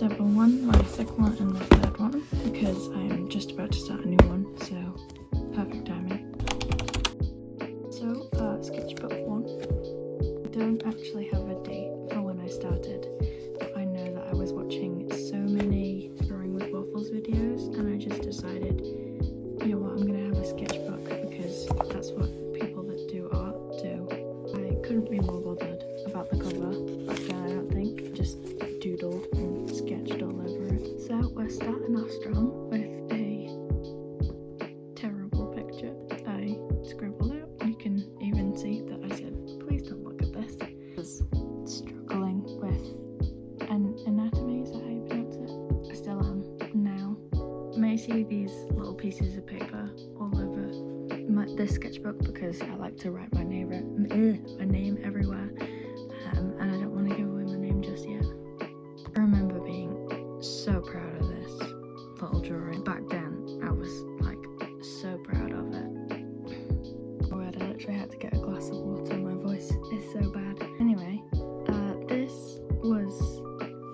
first ever one, my second one and my third one, because I am just about to start a new one, so perfect timing. So, sketchbook 1. I don't actually have a date for when I started, but I know that I was watching so many Drawing with Waffles videos, and I just decided, you know what, I'm gonna have a sketchbook because that's what people that do art do. I couldn't be more bothered about the cover back then, I don't think. Just doodled and sketched all over it. So we're starting off strong with a terrible picture I scribbled out. You can even see that I said, please don't look at this. I was struggling with an anatomy, is that how you pronounce it? I still am now. You may see these little pieces of paper all over this sketchbook because I like to write my name everywhere, and I don't want to give away my name just yet. I remember being so proud of this little drawing. Back then, I was like so proud of it. I literally had to get a glass of water. My voice is so bad. Anyway, this was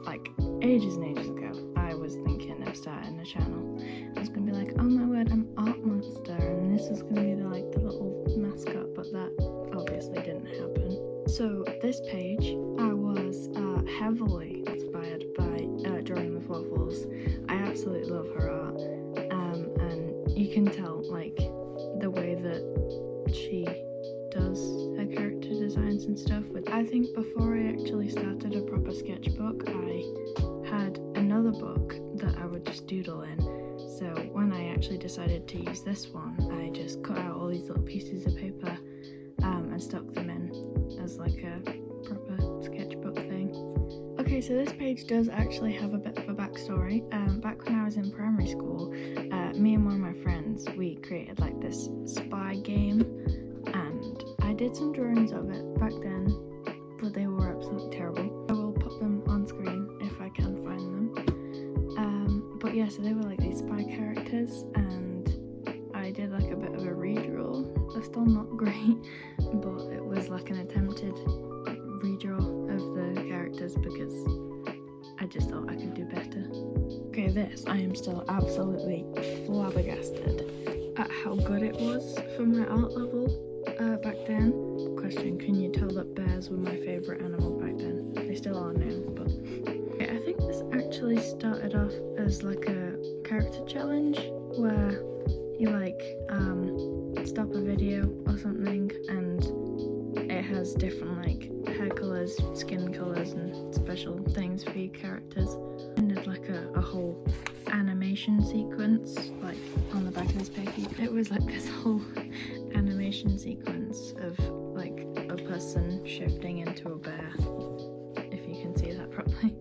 like ages and ages ago. I was thinking of starting a channel. I was gonna be like, oh my word, I'm Art Monster, and this was gonna be the little mascot, but that obviously didn't happen. So this page, I was heavily inspired by Drawing with Waffles. I absolutely love her art, and you can tell like the way that she does her character designs and stuff. I think before I actually started a proper sketchbook, I had another book that I would just doodle in. So when I actually decided to use this one, I just cut out all these little pieces of paper and stuck them in as like a proper sketchbook thing. Okay, so this page does actually have a bit of a backstory. Back when I was in primary school, me and one of my friends, we created like this spy game, and I did some drawings of it back then, but they were absolutely terrible. I will put them on screen if I can find them. But yeah, so they were like these spy characters, and I did like a bit of a redraw. They're still not great, but it was like an attempted redraw of the characters because I just thought I could do better. Okay, this, I am still absolutely flabbergasted at how good it was for my art level back then. Question, can you tell that bears were my favourite animal back then? They still are now, but okay, I think this actually started off as like a character challenge where you like stop a video or something, and it has different like hair colours, skin colours and special things for your characters. And did like a whole animation sequence like on the back of this page. It was like this whole animation sequence of like a person shifting into a bear, if you can see that properly.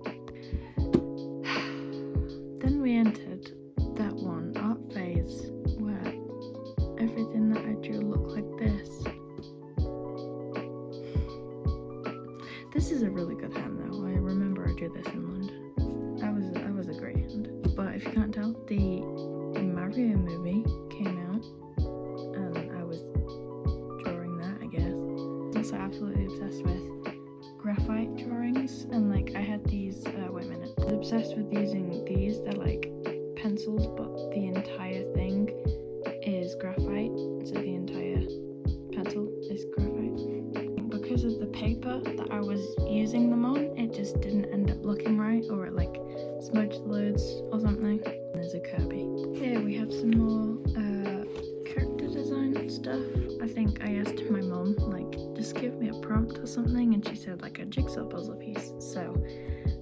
Then we entered that one art phase where everything that I drew looked like this. This is a really good hand though. I remember I drew this in London. That was a great hand. But if you can't tell, the Mario movie came out, and I was drawing that, I guess. I was also absolutely obsessed with graphite drawings, and like I had these, I was obsessed with using these. They're like pencils, but the entire thing is graphite, so the entire pencil is graphite. Because of the paper that I was using them on, it just didn't end up looking right, or it like smudged loads or something. There's a Kirby. Here we have some more character design stuff. I think I asked my mum, like, just give me a prompt or something, and she said like a jigsaw puzzle piece. So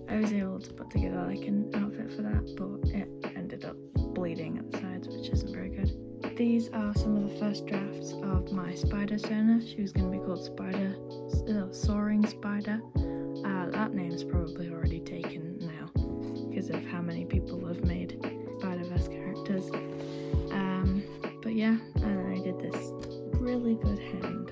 I was able to put together like an outfit for that, but it ended up bleeding at the sides, which isn't very good. These are some of the first drafts of my spider Sona. She was going to be called Soaring Spider. That name's probably already taken now because of how many people have made Spider-Verse characters. But yeah, I did this really good hand.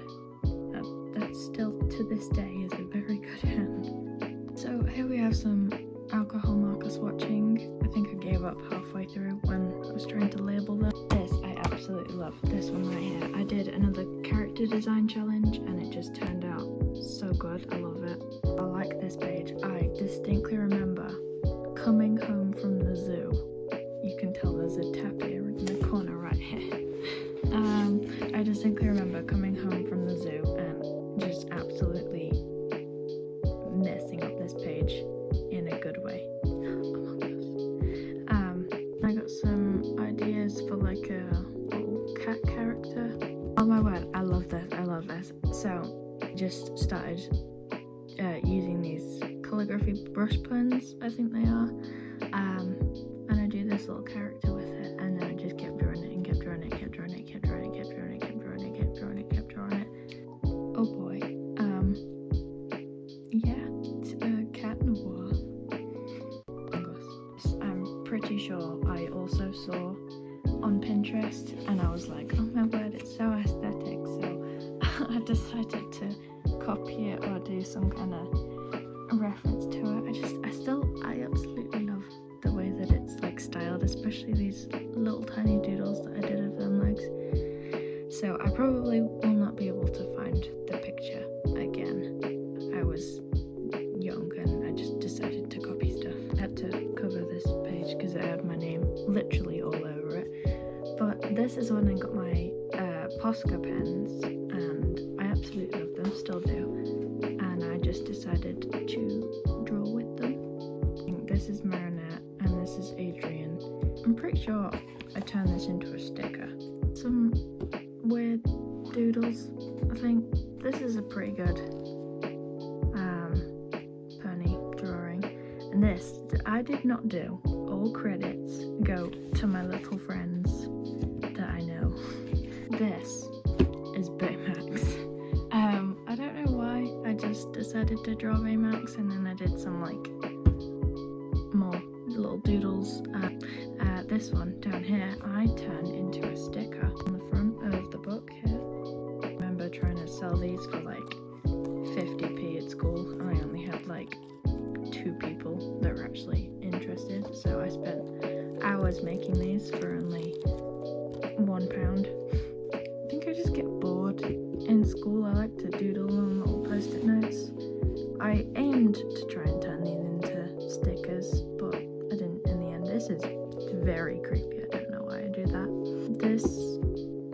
That still to this day is a very good hand. So here we have some alcohol marker swatching. I think I gave up halfway through when I was trying to label them. This I absolutely love, this one right here. I did another character design challenge and it just turned out so good. I love it. I like this page. I distinctly remember coming home from the zoo. You can tell there's a tap here in the corner right here. I distinctly remember coming home from the zoo and just absolutely messing up this page in a good way. I got some ideas for like a little cat character. Oh my word, I love this. So I just started using these calligraphy brush pens, I think they are. And I do this little character with it, and then I just kept drawing it and kept drawing it, kept drawing it, kept drawing it, kept drawing it, kept drawing it, kept drawing it, kept drawing it. Oh boy. Yeah, it's a cat noir. I'm pretty sure I also saw on Pinterest, and I was like, oh my word, it's so aesthetic. So I decided to copy it or do some kind of reference to it. I absolutely love the way that it's like styled, especially these little tiny doodles that I did of them legs. So I probably will not be able to find the picture again. I was young and I just decided to copy stuff. I had to cover this page because it had my name literally all over it. But this is when I got my Posca pens, and I absolutely love them, still do. And I just decided to draw with them. This is Marinette and this is Adrian. I'm pretty sure I turned this into a sticker. Some weird doodles. I think this is a pretty good pony drawing. And this, I did not do. All credits go to my little friends that I know. This is Baymax. I don't know why, I just decided to draw Baymax, and then I did some like more little doodles. This one down here I turned into a sticker on the front of the book here. I remember trying to sell these for like 50p at school, and I only had like 2 people that were actually interested, so I spent hours making these for only £1. I think I just get bored in school. I like to doodle on little post-it notes. I aimed to try and turn these into stickers, but I didn't in the end. This is very creepy. I don't know why I do that. This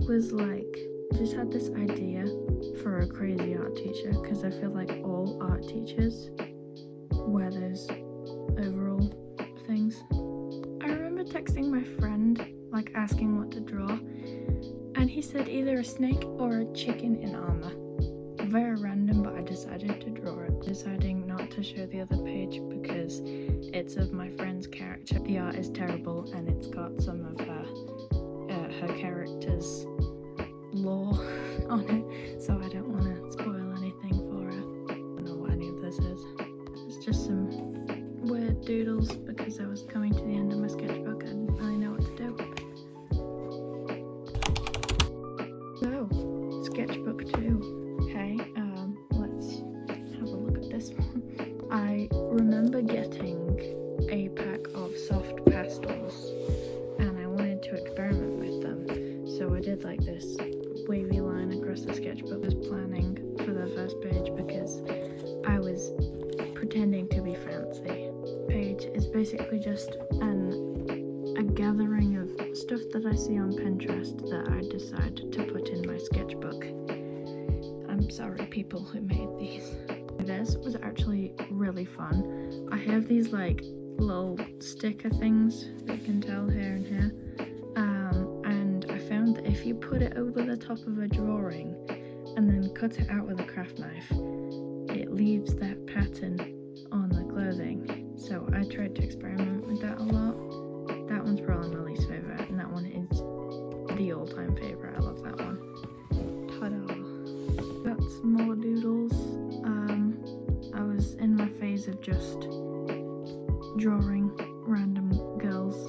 was like, just had this idea for a crazy art teacher, because I feel like all art teachers wear those overall things. I remember texting my friend, like asking what to draw, and he said either a snake or a chicken in armor. Very random, but I decided to draw it. Deciding not to show the other page because it's of my friend's character. The art is terrible and it's got some of her character's lore on it, so I don't want to spoil anything for her. I don't know what any of this is. It's just some weird doodles because I was coming to the end of my sketchbook. I didn't really know what to do. So, sketchbook 2. Okay, let's have a look at this one. I remember getting a pack of soft pastels and I wanted to experiment with them. So I did like this wavy line across the sketchbook. I was planning for the first page because I was pretending to be fancy. Page is basically just a gathering of stuff that I see on Pinterest that I decide to put in my sketchbook. I'm sorry, people who made these. This was actually really fun. I have these like little sticker things that you can tell here and here. And I found that if you put it over the top of a drawing and then cut it out with a craft knife, it leaves that pattern on the clothing. So I tried to experiment with that a lot. That one's probably my least favourite, and that one is the all-time favourite. I love that one. Ta-da! Got some more doodles. I was in my phase of just drawing random girls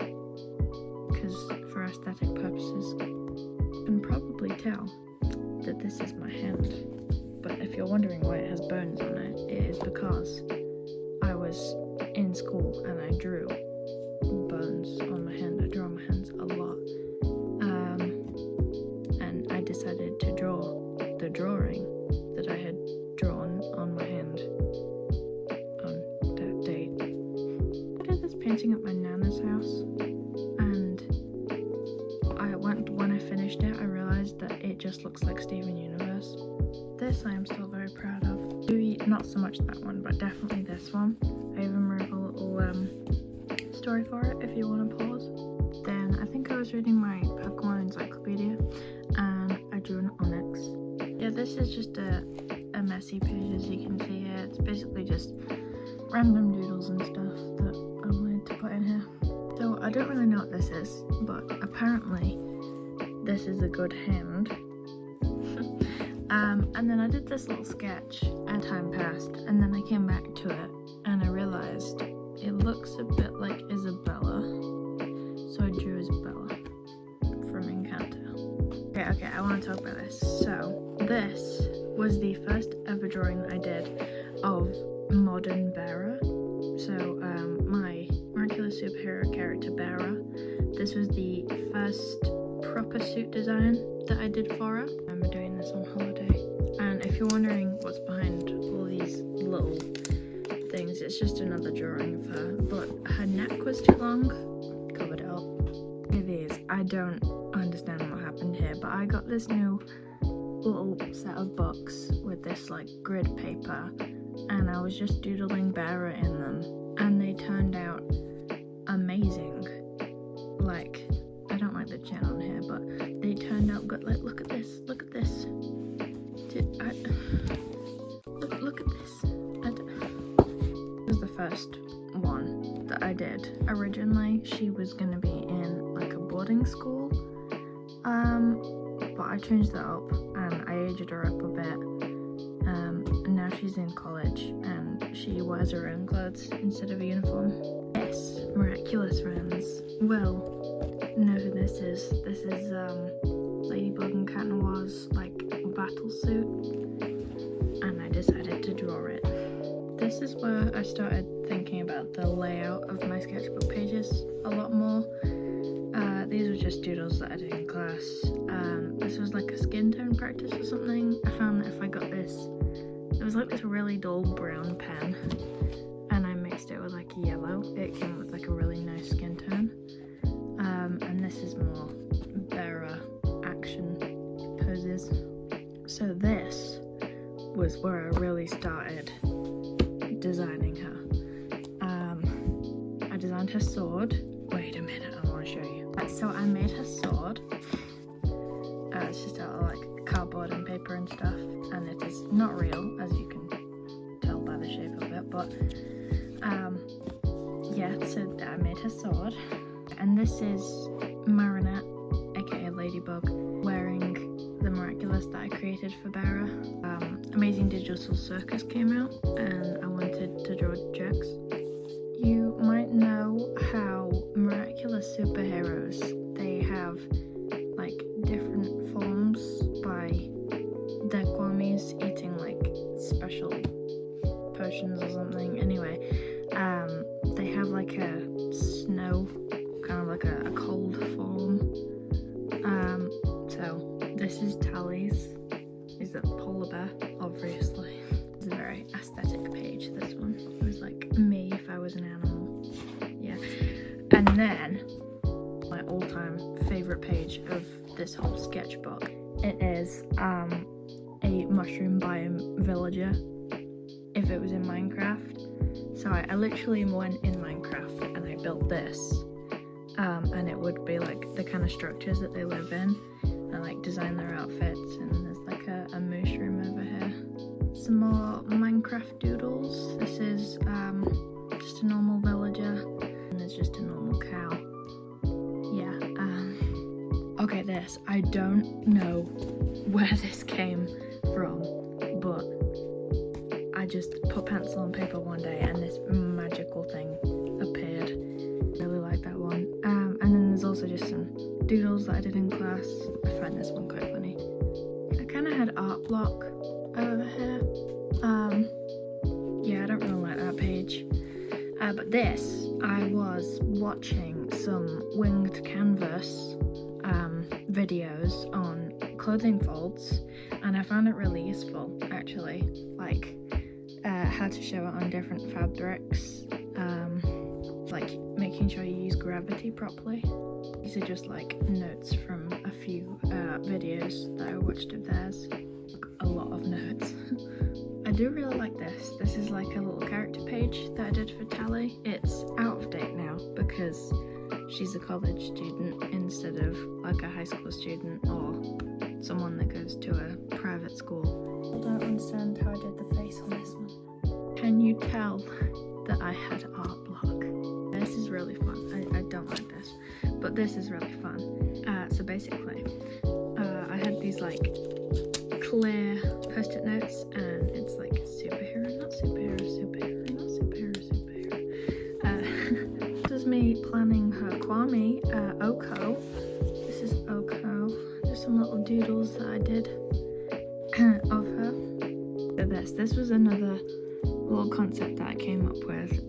because for aesthetic purposes. You can probably tell that this is my hand, but if you're wondering why it has bones on it, it is because I was in school and I drew bones on my hand. I draw on my hands a lot, and I decided to draw the drawing that I had drawn on my hand on that date. I did this painting painting at my nana's house, and when I finished it, I realised that it just looks like Steven Universe. This I am still very proud of. Maybe not so much that one, but definitely this one. I even wrote a little story for it if you want to pause. Then I think I was reading my Pokemon encyclopedia and I drew an Onyx. Yeah, this is just a messy page, as you can see here. It's basically just random doodles and stuff that I wanted to put in here. So I don't really know what this is, but apparently this is a good hand. And then I did this little sketch and time passed, and then I came back to it and I realised it looks a bit like Isabella, so I drew Isabella from Encanto. Okay, I want to talk about this. So this was the first ever drawing that I did of modern Bera. So my miraculous superhero character Bera, this was the first proper suit design that I did for her. I remember doing this on holiday. And if you're wondering what's behind all these little things, it's just another drawing of her. But her neck was too long, covered it up. Look at these. I don't understand what happened here, but I got this new little set of books with this like grid paper, and I was just doodling Bera in them, and they turned out amazing. Like, I don't like the chin on here, but they turned out good. Like, look at this. Look at this. Look at this. This was the first one that I did. Originally, she was going to be in like a boarding school, but I changed that up and I aged her up a bit. And now she's in college and she wears her own clothes instead of a uniform. Yes, miraculous friends. Well, know who this is. This is Ladybug and Cat Noir's like battle suit, and I decided to draw it. This is where I started thinking about the layout of my sketchbook pages a lot more. These were just doodles that I did in class. This was like a skin tone practice or something. I found that if I got this, it was like this really dull brown pen, and I mixed it with like yellow. It came with like a really nice skin tone. And this is more Bera action poses. So this was where I really started designing her. I designed her sword. Wait a minute, I want to show you. So I made her sword. It's just out of like cardboard and paper and stuff, and it is not real, as you can tell by the shape of it, but yeah, so I made her sword. And this is Marinette, aka Ladybug, wearing the miraculous that I created for Bera. Amazing Digital Circus came out, and I wanted to draw Jax. You might know how miraculous superheroes, they have like different forms by their kwamis eating like special potions or something. Anyway, they have like a snow, kind of like a cold form. So this is Tally's. Is a polar bear, obviously. It's a very aesthetic page, this one. It was like me if I was an animal. Yeah. And then my all-time favourite page of this whole sketchbook. It is a mushroom biome villager if it was in Minecraft. So I literally went in Minecraft and I built this. And it would be like the kind of structures that they live in. I like design their outfits, and there's like a moose room over here. Some more Minecraft doodles. This is just a normal villager, and there's just a normal cow. Yeah. Okay, this. I don't know where this came from, but I just put pencil on paper one day and this magical thing appeared. Really like that one. And then there's also just some doodles that I did in class. I find this one quite funny. I kind of had art block over here. Yeah, I don't really like that page. But this, I was watching some winged canvas videos on clothing folds, and I found it really useful actually, like how to show it on different fabrics, like making making sure you use Gravity properly. These are just like notes from a few videos that I watched of theirs. A lot of notes. I do really like this. This is like a little character page that I did for Tally. It's out of date now because she's a college student instead of like a high school student or someone that goes to a private school. I don't understand how I did the face on this one. Can you tell that I had art block? This is really fun. I don't like this, but this is really fun. So basically, I had these like clear post-it notes, and it's like superhero, not superhero, superhero, not superhero, superhero. This is me planning her Kwame, Oko. This is Oko. Just some little doodles that I did of her. So this was another little concept that I came up with,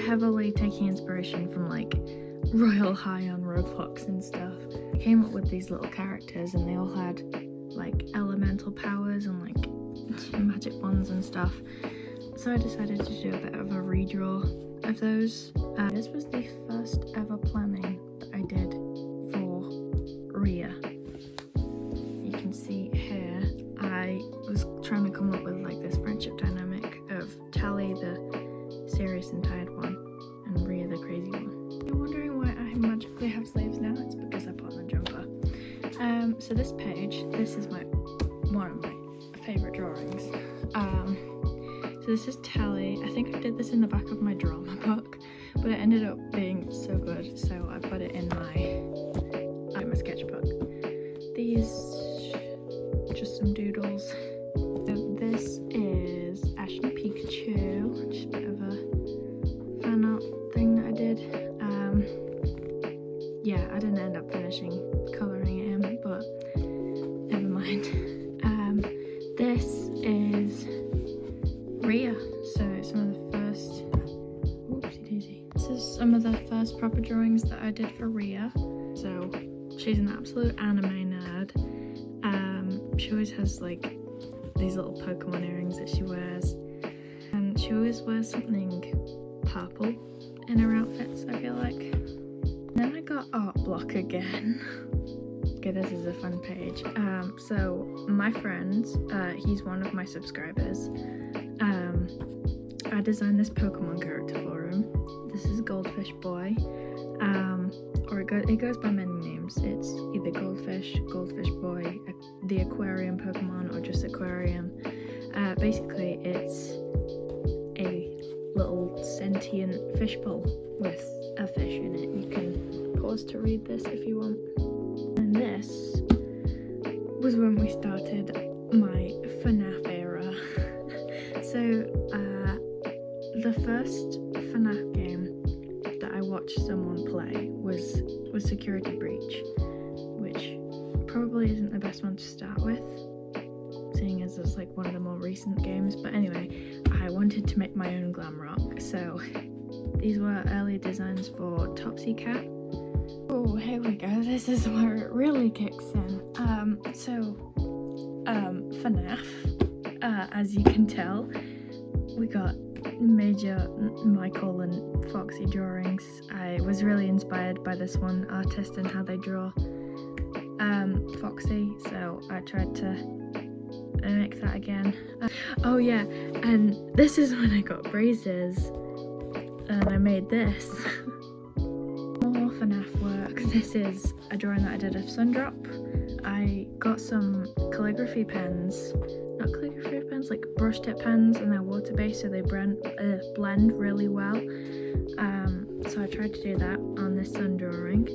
heavily taking inspiration from like Royal High on Roblox and stuff. I came up with these little characters, and they all had like elemental powers and like magic wands and stuff. So I decided to do a bit of a redraw of those. This was the first ever planning that I did for Rhea. You can see here I was trying to come up with like this friendship dynamic of Tally, the serious and tired one, and Rhea, the crazy one. You're wondering why I magically have sleeves now? It's because I put on a jumper. So this page, this is one of my favourite drawings. So this is Tally. I think I did this in the back of my drama book, but it ended up being so good, so I put it in my sketchbook. These, just some doodles. So this is Ash and Pikachu, just a bit of a fan art thing that I did. Yeah, I didn't end up finishing colouring it in, but never mind. This is Rhea, so some of the first, oopsie daisy. This is some of the first proper drawings that I did for Rhea. So she's an absolute anime nerd. She always has like these little Pokemon earrings that she wears, and she always wears something purple in her outfits, I feel like. Then I got art block again. Okay, this is a fun page. So my friend, he's one of my subscribers. I designed this Pokemon character for him. This is Goldfish Boy, or it goes by many names. It's either Goldfish, Goldfish Boy, the Aquarium Pokemon, or just Aquarium. Basically, it's a little sentient fishbowl with a fish in it. You can pause to read this if you want. And this was when we started my FNAF era. So the first FNAF game that I watched someone play was Security Breach, which probably isn't the best one to start with, seeing as it's like one of the more recent games. But anyway, I wanted to make my own glam rock, so these were early designs for Topsy Cat. Oh, here we go. This is where it really kicks in. FNAF, as you can tell, we got major Michael and Foxy drawings. I was really inspired by this one artist and how they draw Foxy, so I tried to mimic that again. Oh yeah, and this is when I got braces, and I made this. More FNAF work. This is a drawing that I did of Sundrop. I got some calligraphy pens, not calligraphy pens, like brush tip pens, and they're water based, so they blend really well. So I tried to do that on this sun drawing,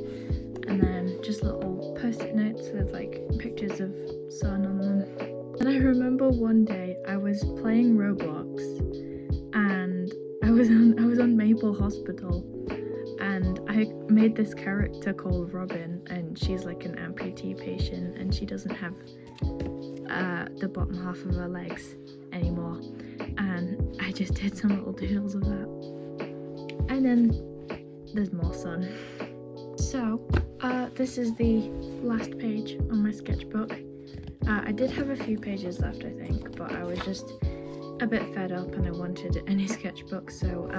and then just little post-it notes with like pictures of sun on them. And I remember one day I was playing Roblox, and I was on Maple Hospital, and I made this character called Robin, and she's like an amputee patient, and she doesn't have the bottom half of her legs anymore, and I just did some little doodles of that. And then there's more sun. So this is the last page on my sketchbook. I did have a few pages left, I think, but I was just a bit fed up and I wanted a new sketchbook, so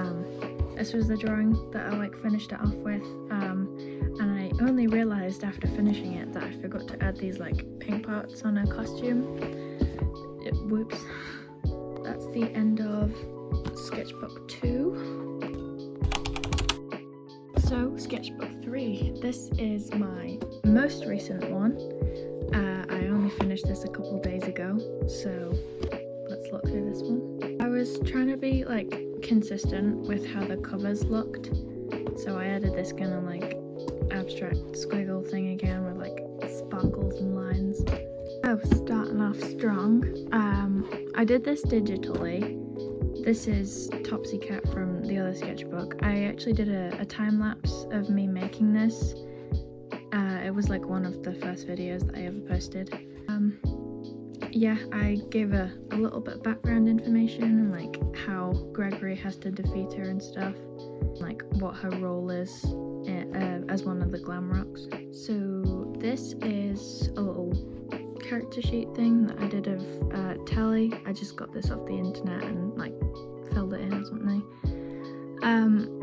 This was the drawing that I like finished it off with, and I only realised after finishing it that I forgot to add these like pink parts on her costume. Whoops. That's the end of sketchbook 2. So sketchbook 3, this is my most recent one. I only finished this a couple days ago, so let's look through this one. I was trying to be like consistent with how the covers looked, so I added this kind of like abstract squiggle thing again with like sparkles and lines. Oh, starting off strong. I did this digitally. This is Topsy Cat from the other sketchbook. I actually did a time lapse of me making this. It was like one of the first videos that I ever posted. Yeah, I gave a little bit of background information and like how Gregory has to defeat her and stuff, like what her role is as one of the glam rocks. So this is a little character sheet thing that I did of Tally. I just got this off the internet and like filled it in or something.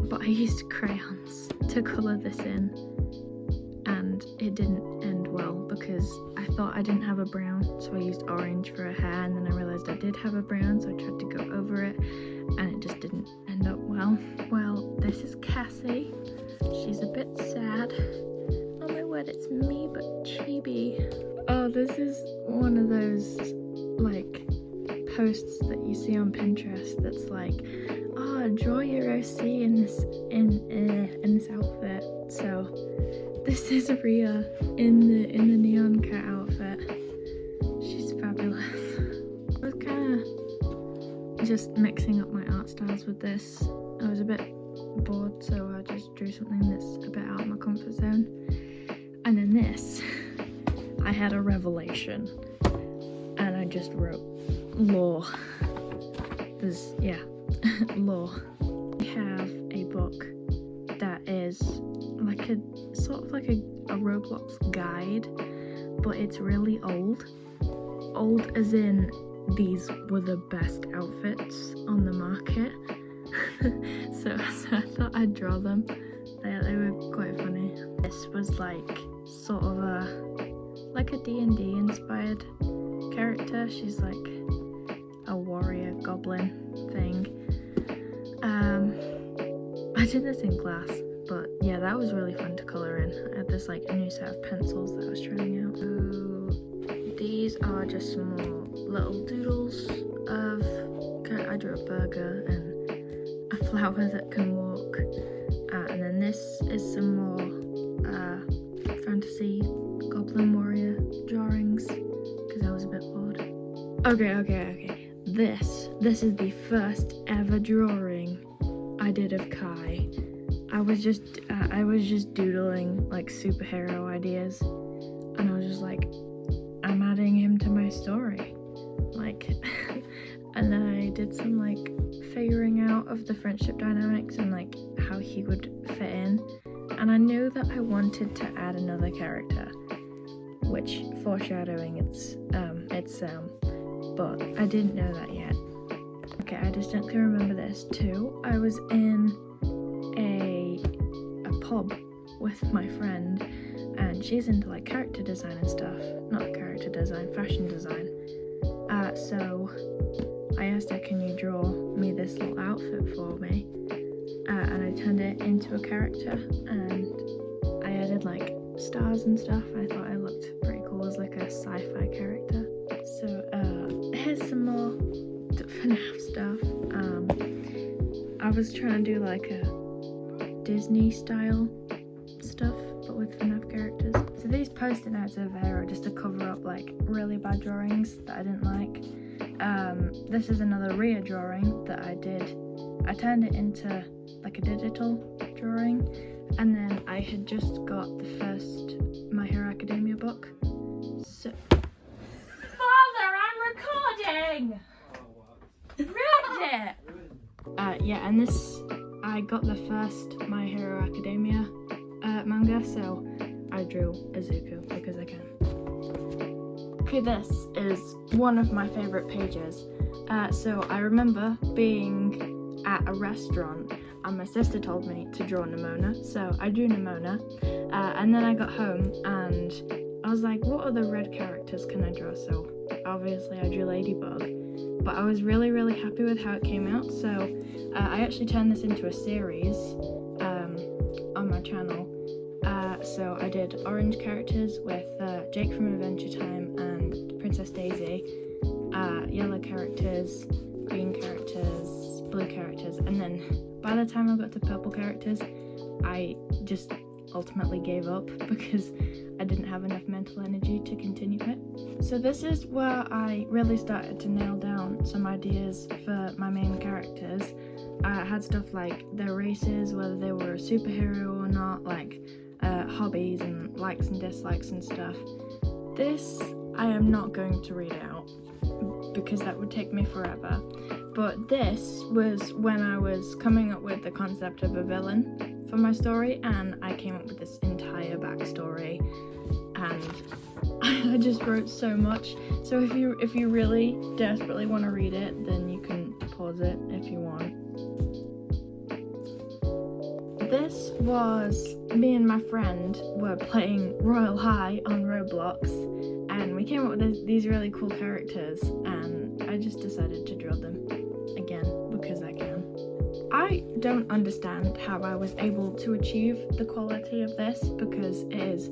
But I used crayons to colour this in, and it didn't end well because I thought I didn't have a brown, so I used orange for her hair, and then I realised I did have a brown, so I tried to go over it, and it just didn't end up well. Well, this is Cassie. She's a bit sad. Oh my word, it's me but chibi. Oh, this is one of those like posts that you see on Pinterest that's like, oh, draw your OC in this outfit. So this is Rhea in the neon cat outfit. She's fabulous. I was kind of just mixing up my art styles with this. I was a bit bored, so I just drew something that's a bit out of my comfort zone. And then this, I had a revelation, and I just wrote law. There's, yeah, law. I have a book that is like a sort of like a Roblox guide, but it's really old. Old as in these were the best outfits on the market. so I thought I'd draw them. They were quite funny. This was like sort of like a D&D inspired character. She's like a warrior goblin thing. I did this in class, but yeah, that was really fun to colour in. I had this like new set of pencils that I was trying out. So these are just some more little doodles of, I drew a burger and a flower that can walk. And then this is some more fantasy goblin warrior drawings because I was a bit bored. Okay. This is the first ever drawing I did of Kai. I was just doodling like superhero ideas, and I was just like, I'm adding him to my story, like. And then I did some like figuring out of the friendship dynamics and like how he would fit in, and I knew that I wanted to add another character, which foreshadowing it's Sam, but I didn't know that yet. Okay, I distinctly remember this too. I was in a pub with my friend, and she's into like character design and stuff. Not character design, fashion design. So I asked her, can you draw me this little outfit for me? And I turned it into a character, and I added like stars and stuff. I thought I looked pretty cool as like a sci-fi character. So here's some more FNAF stuff. I was trying to do like a Disney style stuff, but with FNAF characters. So these post-it notes over here are just to cover up like really bad drawings that I didn't like. This is another Rhea drawing that I did. I turned it into like a digital drawing, and then I had just got the first My Hero Academia book. So, Father, I'm recording! Ruined it! Yeah, and this, I got the first My Hero Academia manga, so I drew Izuku because I can. Okay, this is one of my favourite pages. So I remember being at a restaurant and my sister told me to draw Nimona, so I drew Nimona, and then I got home and I was like, what other red characters can I draw? So obviously I drew Ladybug, but I was really happy with how it came out, so I actually turned this into a series on my channel. So I did orange characters with Jake from Adventure Time and Princess Daisy, yellow characters, green characters, blue characters, and then by the time I got to purple characters, I just ultimately gave up because I didn't have enough mental energy to continue it. So this is where I really started to nail down some ideas for my main characters. I had stuff like their races, whether they were a superhero or not, like hobbies and likes and dislikes and stuff. This I am not going to read out because that would take me forever, but this was when I was coming up with the concept of a villain for my story, and I came up with this entire backstory, and I just wrote so much. So if you really desperately want to read it, then you can pause it if you want. This was me and my friend were playing Royal High on Roblox, and we came up with these really cool characters, and I just decided to draw them again because I can. I don't understand how I was able to achieve the quality of this because it is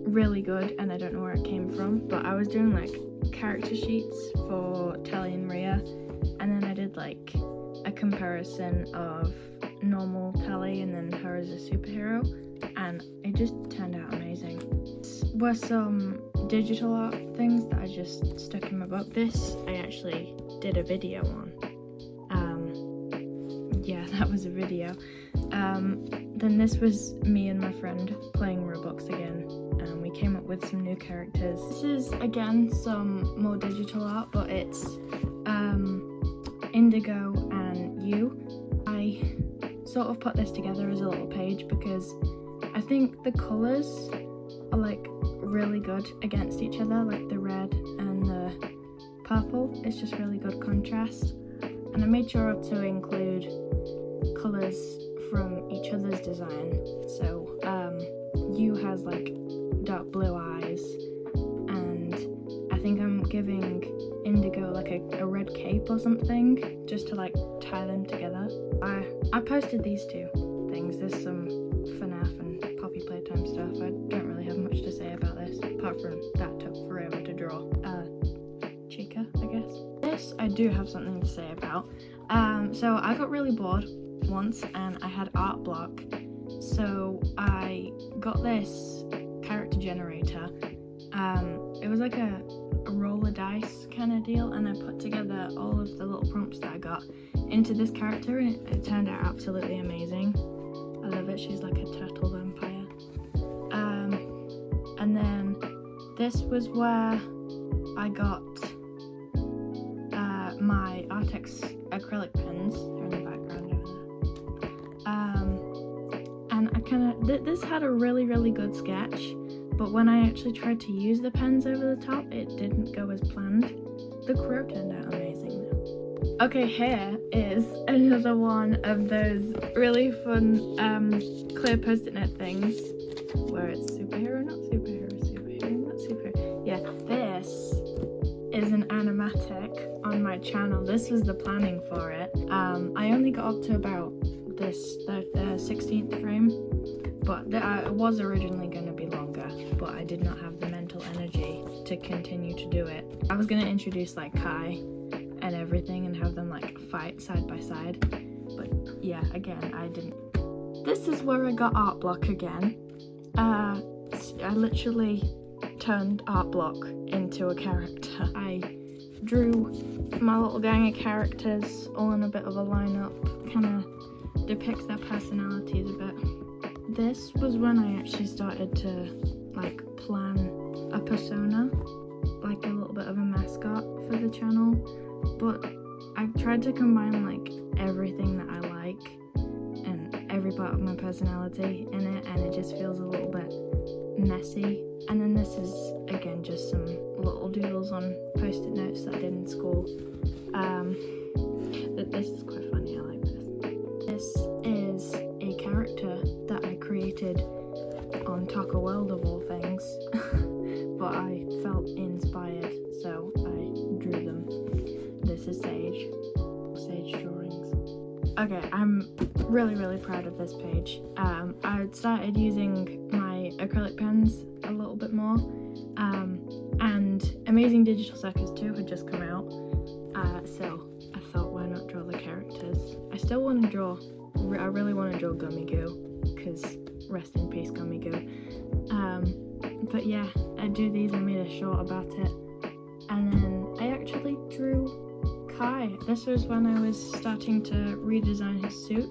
really good and I don't know where it came from, but I was doing like character sheets for Telly and Rhea, and then I did like a comparison of normal Telly and then her as a superhero, and it just turned out amazing. Were some digital art things that I just stuck in my book. This I actually did a video on. Yeah, that was a video. Then this was me and my friend playing Roblox again, and we came up with some new characters. This is again some more digital art, but it's Indigo and You. I sort of put this together as a little page because I think the colours are like really good against each other, like the red and the purple. It's just really good contrast, and I made sure to include colours from each other's design. So You has like dark blue eyes, and I think I'm giving Indigo like a red cape or something just to like tie them together. I posted these two things. There's some FNAF and Poppy Playtime stuff. I don't really have much to say about this apart from that took forever to draw. Chica, I guess. This I do have something to say about. So I got really bored once and I had art block, so I got this character generator. It was like a roll of dice kind of deal, and I put together all of the little prompts that I got into this character, and it turned out absolutely amazing. I love it. She's like a turtle vampire. And then this was where I got my Artex acrylic pens. They're in the background over there. And I kind of this had a really good sketch, but when I actually tried to use the pens over the top, it didn't go as planned. The crow turned out amazing though. Okay, here is another one of those really fun clear post-it note things where it's superhero, not superhero, superhero, not superhero. Yeah, this is an animatic on my channel. This was the planning for it. I only got up to about the 16th frame, but it was originally going to be longer, but I did not have the mental energy to continue to do it. I was going to introduce like Kai and everything and have them like fight side by side, but yeah, again, I didn't. This is where I got art block again. I literally turned art block into a character. I drew my little gang of characters all in a bit of a lineup, kind of depicts their personalities a bit. This was when I actually started to like plan a persona, like a little bit of a mascot for the channel, but I tried to combine like everything that I like and every part of my personality in it, and it just feels a little bit messy. And then this is again just some little doodles on post-it notes that I did in school. This is quite funny, I like this. This is created on Taco World of all things, but I felt inspired, so I drew them. This is Sage drawings. Okay, I'm really proud of this page. I started using my acrylic pens a little bit more, and Amazing Digital Circus 2 had just come out, so I thought, why not draw the characters? I still want to draw, I really want to draw Gummy Goo, because rest in peace Gummy Goo. But yeah, I drew these, I made a short about it, and then I actually drew Kai. This was when I was starting to redesign his suit.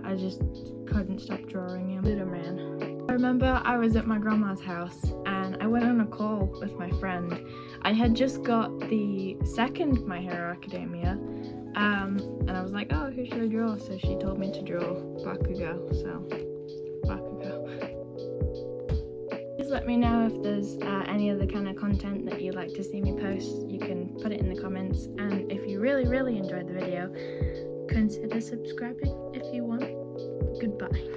I just couldn't stop drawing him. Little man. I remember I was at my grandma's house and I went on a call with my friend. I had just got the second My Hero Academia, and I was like, oh, who should I draw? So she told me to draw Bakugo, so Bakugo. Please let me know if there's any other kind of content that you'd like to see me post. You can put it in the comments, and if you really enjoyed the video, consider subscribing if you want. Goodbye.